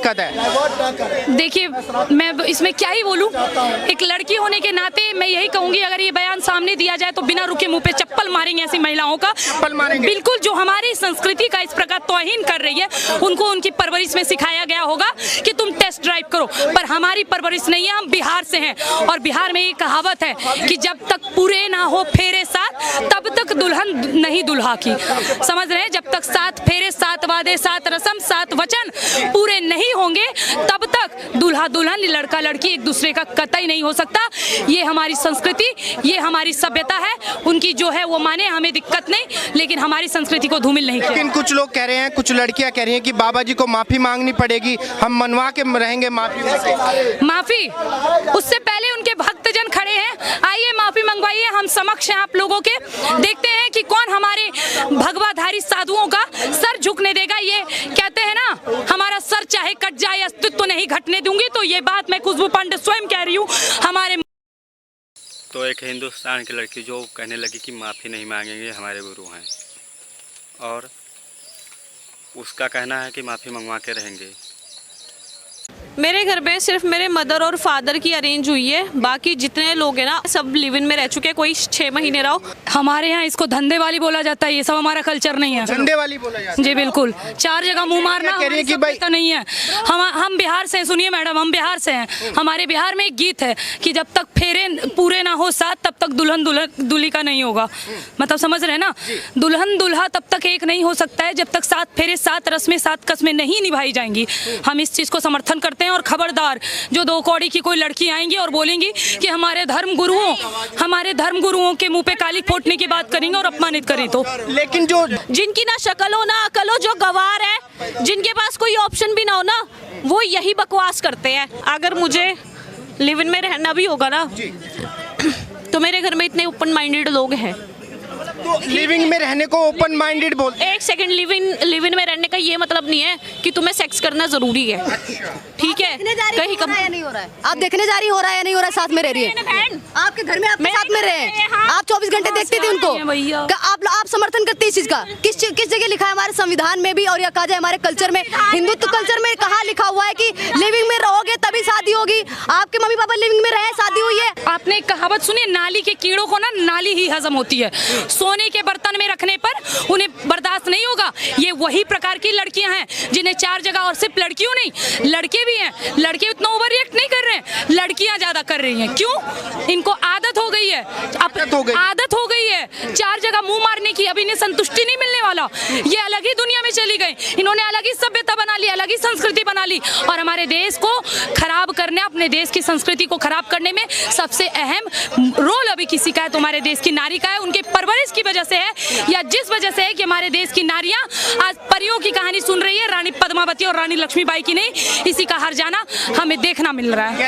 दिक्कत है? देखिए, मैं इसमें क्या ही बोलूं, एक लड़की होने के नाते मैं यही कहूंगी, अगर ये बयान सामने दिया जाए तो बिना रुके मुंह पे चप्पल मारेंगे ऐसी महिलाओं का। चप्पल मारेंगे? बिल्कुल, जो हमारी संस्कृति का इस प्रकार तौहीन कर रही है, उनको उनकी परवरिश में सिखाया गया होगा कि तुम टेस्ट ड्राइव करो, पर हमारी परवरिश नहीं है। हम बिहार से हैं और बिहार में ये कहावत है कि जब तक पूरे ना हो फेरे साथ, तब तक दुल्हन नहीं दुल्हा की। समझ रहे हैं? जब तक 7 फेरे, 7 वादे, 7 रस्म, 7 वचन पूरे नहीं होंगे, तब तक दूल्हा दुल्हन, लड़का लड़की एक दूसरे का कतई नहीं हो सकता। ये हमारी संस्कृति, ये हमारी सभ्यता है। उनकी जो है वो माने, हमें दिक्कत नहीं, लेकिन हमारी संस्कृति को धूमिल नहीं किया। लेकिन कुछ लोग कह रहे हैं, कुछ लड़कियां कह रही हैं कि बाबा जी को माफी मांगनी पड़ेगी, हम मनवा के रहेंगे माफी। उससे पहले उनके भक्तजन खड़े हैं, आइए माफी मंगवाइए, हम समक्ष हैं आप लोगों के। देखते हैं कि कौन हमारे भगवाधारी साधुओं का सर झुकने देगा। ये कहते हैं ना, हमारा सर चाहे कट जाए, अस्तित्व नहीं घटने दूंगी। तो ये बात मैं खुशबू पांडे स्वयं कह रही हूँ। हमारे तो एक हिंदुस्तान की लड़की जो कहने लगी कि माफ़ी नहीं मांगेंगे, हमारे गुरु हैं, और उसका कहना है कि माफ़ी मंगवा के रहेंगे। मेरे घर में सिर्फ मेरे मदर और फादर की अरेंज हुई है, बाकी जितने लोग हैं ना सब लिव इन में रह चुके हैं। कोई 6 महीने रहो। हमारे यहाँ इसको धंधे वाली बोला जाता है, ये सब हमारा कल्चर नहीं है। धंधे वाली बोला जाता है? जी बिल्कुल, 4 जगह मुंह मारना हमारी सभ्यता नहीं है। हम बिहार से हैं, सुनिए मैडम, हम बिहार से हैं। हमारे बिहार में एक गीत है कि जब तक फेरे पूरे ना हो साथ, तब तक दुल्हन दूल्हे का नहीं होगा। मतलब समझ रहे हैं ना, दुल्हन दूल्हा तब तक एक नहीं हो सकता है जब तक 7 फेरे, 7 रस्में, 7 कस्में नहीं निभाई जाएंगी। हम इस चीज को समर्थन करते हैं। और खबरदार, जो 2 कौड़ी की कोई लड़की आएंगी और बोलेंगी कि हमारे धर्म गुरुओं के मुंह पे काली फोड़ने की बात करेंगे और अपमानित करें, तो लेकिन जो जिनकी ना शक्ल हो ना अकल हो, जो गवार है, जिनके पास कोई ऑप्शन भी ना हो ना, वो यही बकवास करते हैं। अगर मुझे लिव इन में रहना भी होगा ना, तो मेरे घर में इतने ओपन माइंडेड लोग हैं। तो लिविंग में रहने को ओपन माइंडेड बोलते हैं? एक सेकंड, लिव इन में रहने का ये मतलब नहीं है कि तुम्हें सेक्स करना जरूरी है। ठीक है, कहीं कम नहीं हो रहा है। आप देखने जा रही, हो रहा है या नहीं हो रहा है? साथ में रह रही है आपके घर में, आपके साथ में रहे। आप 24 घंटे देखते थे उनको। आप समर्थन करते इस चीज का? किस जगह लिखा है हमारे संविधान में भी, और या कहा जाए हमारे कल्चर में, हिंदुत्व कल्चर में कहाँ लिखा हुआ है कि लिविंग में रहोगे तभी शादी होगी? आपके मम्मी पापा लिविंग में रहे, शादी हुई है? आपने एक कहावत सुनी, नाली के कीड़ों को ना नाली ही हजम होती है। सोने के बर्तन में रखने पर उन्हें बर्दाश्त नहीं होगा। ये वही प्रकार की लड़कियां हैं जिन्हें 4 जगह, और सिर्फ लड़कियों नहीं, लड़के भी हैं। लड़के उतना ओवर रिएक्ट नहीं कर रहे हैं, लड़कियां ज्यादा कर रही हैं। क्यों? इनको आदत हो गई है। आदत हो गई है 4 जगह मुंह मारने की। अब इन्हें संतुष्टि नहीं मिलने वाला। ये अलग ही दुनिया में चली गई। इन्होंने अलग ही सभ्यता बना ली, अलग ही संस्कृति बना ली, और हमारे देश को खराब करने, अपने देश की संस्कृति को खराब करने में सबसे अहम रोल अभी किसी का है तो हमारे देश की नारी का है। उनके परवरिश की वजह से है, या जिस वजह से है कि हमारे देश की नारियां आज परियों की कहानी सुन रही है, रानी पद्मावती और रानी लक्ष्मीबाई की नहीं। इसी का हर जाना हमें देखना मिल रहा है।